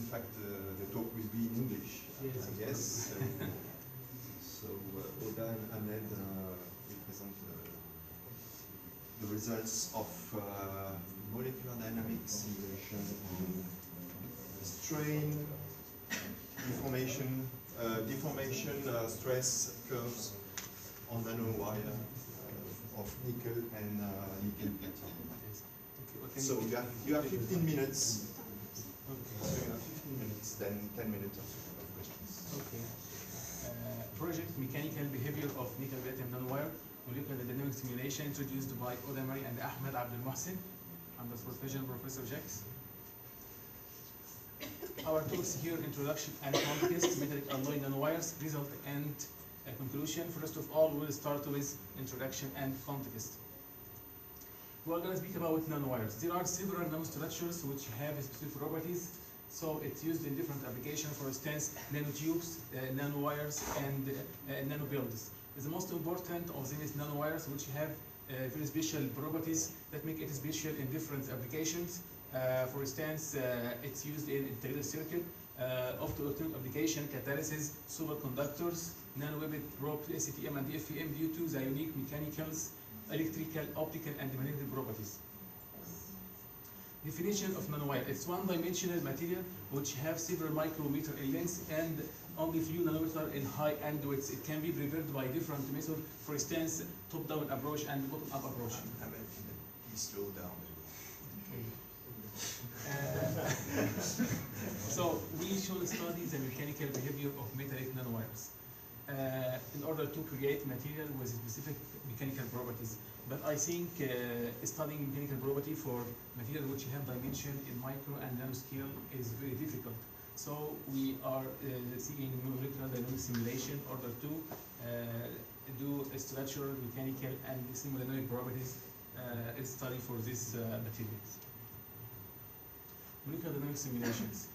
fact, the talk will be in English, yes, I guess. So Oda and Ahmed will present the results of molecular dynamics simulation on strain, deformation stress curves on nanowire of nickel and nickel platinum. yes. Okay, what can So you have 15 minutes. Okay. So you have 15 minutes, then 10 minutes of questions. Okay. Project Mechanical Behavior of Nickel Platinum Nanowire, Molecular Dynamic Simulation, introduced by Oda Mari and Ahmed Abdelmohsen under supervision Professor Jacks. Our talks here, introduction and context, metallic alloy nanowires, result and conclusion. First of all, we'll start with introduction and context. We're going to speak about nanowires. There are several nanostructures which have specific properties, so it's used in different applications. For instance, nanotubes, nanowires, and nanobuilds. The most important of them is nanowires, which have very special properties that make it special in different applications. For instance, it's used in integrated circuit, opto-electronic application, catalysis, superconductors, nano-webit probe, STM and FEM due to the unique mechanicals, electrical, optical, and magnetic properties. Definition of nanowire. It's one-dimensional material which have several micrometer in length and only few nanometer in height and width. It can be prepared by different methods, for instance, top-down approach and bottom-up approach. Please slow down. So we should study the mechanical behavior of metallic nanowires in order to create material with specific mechanical properties. But I think studying mechanical property for material which have dimension in micro and nano scale is very difficult. So we are seeing molecular dynamic simulation in order to do a structural, mechanical, and thermodynamic properties study for these materials. Molecular dynamic simulations.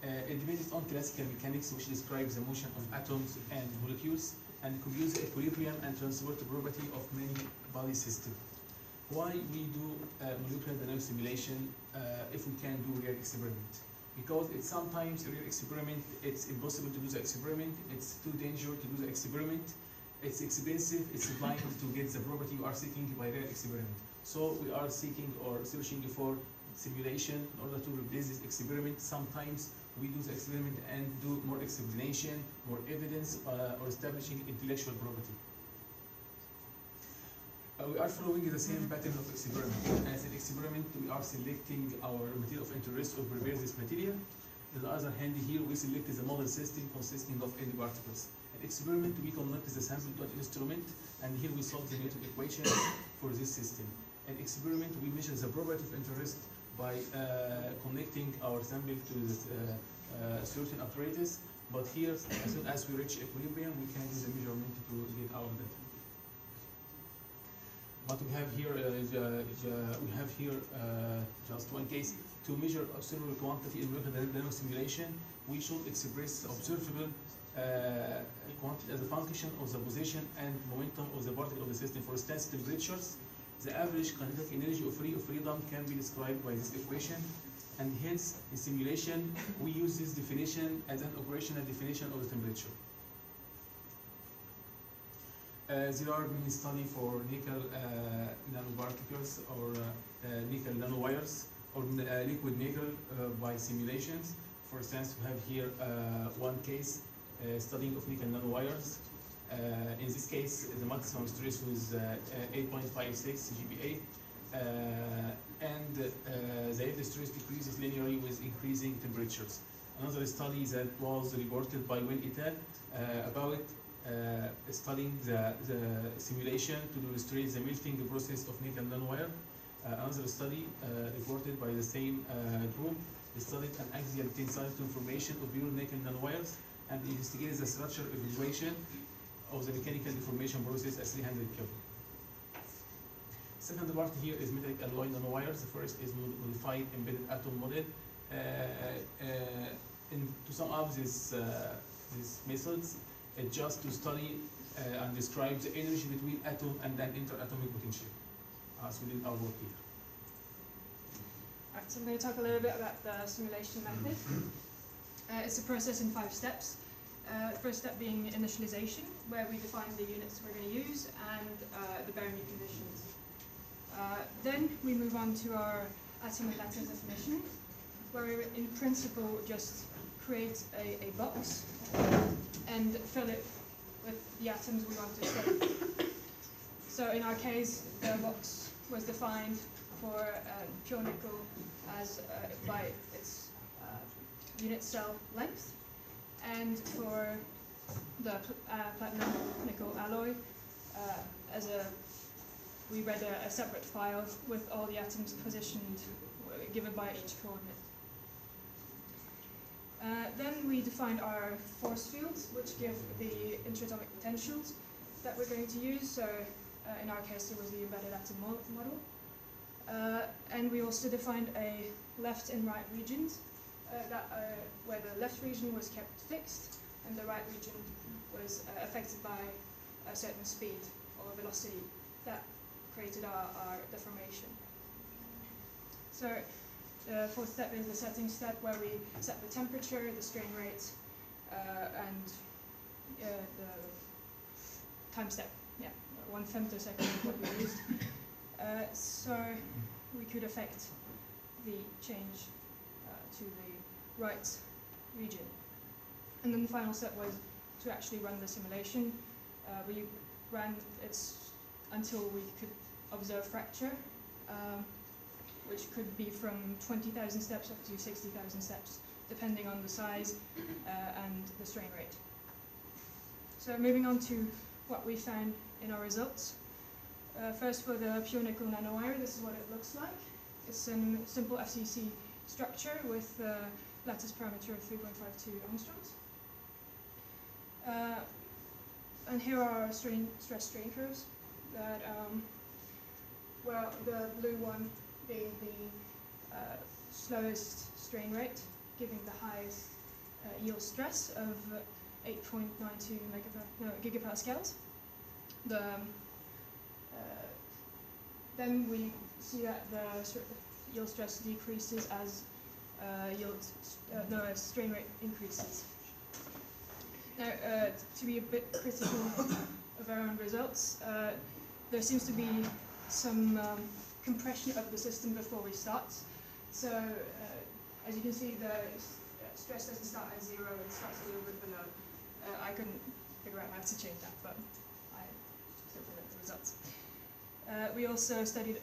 It depends on classical mechanics, which describes the motion of atoms and molecules, and computes the equilibrium and transport property of many body systems. Why we do molecular dynamic simulation if we can do real experiment? Because it's sometimes a real experiment, it's impossible to do the experiment, it's too dangerous to do the experiment, it's expensive, it's blind to get the property you are seeking by real experiment. So we are seeking or searching for simulation in order to replace this experiment. Sometimes we do the experiment and do more explanation, more evidence, or establishing intellectual property. We are following the same pattern of experiment. As an experiment, we are selecting our material of interest or prepare this material. On the other hand, here we select the model system consisting of any particles. An experiment, we connect the sample to an instrument, and here we solve the Newton equation for this system. An experiment, we measure the property of interest by connecting our sample to certain apparatus, but here, as soon as we reach equilibrium, we can do the measurement to get our data. But we have here just one case. To measure observable quantity in molecular dynamic simulation, we should express observable quantity as a function of the position and momentum of the particle of the system. For instance, temperatures. The average kinetic energy of freedom can be described by this equation, and hence in simulation we use this definition as an operational definition of the temperature. There are many studies for nickel nanoparticles or nickel nanowires or liquid nickel by simulations. For instance, we have here one case studying of nickel nanowires. In this case, the maximum stress was 8.56 GPa, and the yield stress decreases linearly with increasing temperatures. Another study that was reported by Wen et al. About studying the simulation to illustrate the melting process of nickel nanowire. Another study reported by the same group studied an axial tensile transformation of pure nickel nanowires and investigated the structural evaluation of the mechanical deformation process at 300 Kelvin. Second part here is metallic alloy nanowires. The first is modified embedded atom model. To sum up these methods, just to study and describe the energy between atom and an interatomic potential, as we did our work here. Right, so I'm going to talk a little bit about the simulation method. It's a process in 5 steps. First step being initialization, where we define the units we're going to use and the boundary conditions. Then we move on to our atom and lattice definition, where we in principle just create a box and fill it with the atoms we want to study. So in our case, the box was defined for pure nickel as by its unit cell length, and for the platinum nickel alloy we read a separate file with all the atoms positioned given by each coordinate. Then we defined our force fields, which give the interatomic potentials that we're going to use. So in our case, it was the embedded atom model. And we also defined a left and right regions, where the left region was kept fixed and the right region was affected by a certain speed or velocity that created our deformation. So the fourth step is the setting step, where we set the temperature, the strain rate, and the time step. Yeah, 1 femtosecond is what we used. So we could affect the change to the right region. And then the final step was to actually run the simulation. We ran it until we could observe fracture, which could be from 20,000 steps up to 60,000 steps, depending on the size and the strain rate. So moving on to what we found in our results. First, for the pure nickel nanowire, this is what it looks like. It's a simple FCC structure with a lattice parameter of 3.52 angstroms. And here are our stress strain curves. That, well, the blue one being the slowest strain rate, giving the highest yield stress of 8.92 gigapascals. Then we see that the yield stress decreases as strain rate increases. Now, to be a bit critical of our own results, there seems to be some compression of the system before we start. So, as you can see, the stress doesn't start at 0, it starts a little bit below. I couldn't figure out how to change that, but I still present the results. We also studied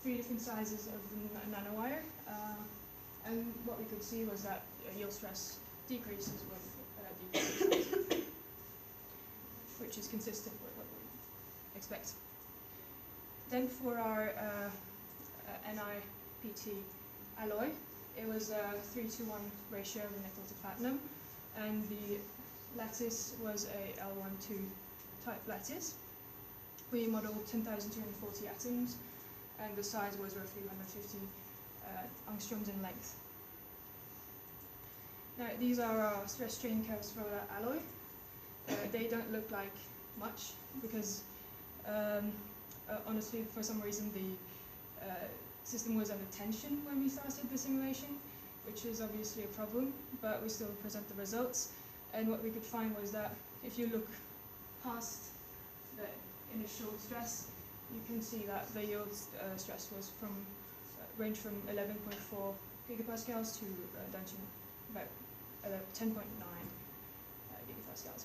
3 different sizes of the nanowire, and what we could see was that yield stress decreases with decreasing size, which is consistent with what we expect. Then for our NiPT alloy, it was a 3:1 ratio of nickel to platinum, and the lattice was a L12 type lattice. We modeled 10,240 atoms, and the size was roughly 150 angstroms in length. Now, these are our stress strain curves for the alloy. They don't look like much because, honestly, for some reason, the system was under tension when we started the simulation, which is obviously a problem, but we still present the results. And what we could find was that if you look past the initial stress, you can see that the yield stress was range from 11.4 gigapascals to down to about 10.9 gigapascals.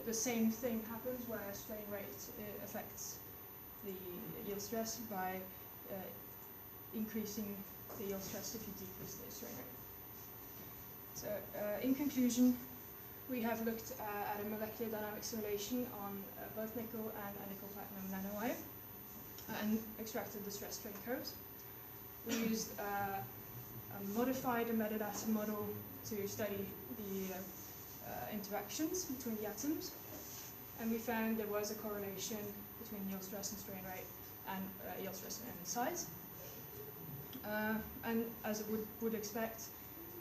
The same thing happens where strain rate affects the yield stress by increasing the yield stress if you decrease the strain rate. So, in conclusion, we have looked at a molecular dynamic simulation on both nickel and a nickel-platinum nanowire and extracted the stress strain curves. We used a modified embedded atom model to study the interactions between the atoms, and we found there was a correlation between yield stress and strain rate and yield stress and size. And as it would expect,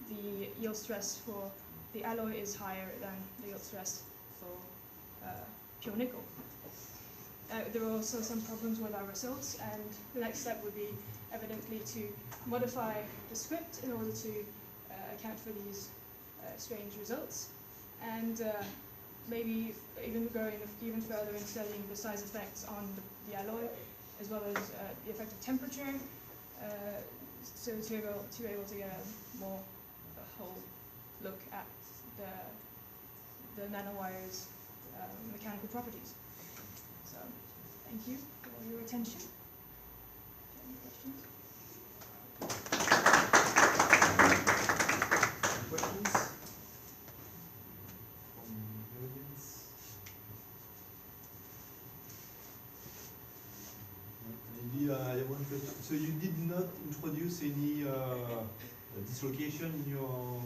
the yield stress for the alloy is higher than the yield stress for pure nickel. There were also some problems with our results, and the next step would be evidently to modify the script in order to account for these strange results, and maybe even going even further in studying the size effects on the alloy, as well as the effect of temperature, so to be able to get a whole look at the nanowire's mechanical properties. So, thank you for your attention. Any questions? Questions from the audience? Maybe I have one question. So you did not introduce any dislocation in your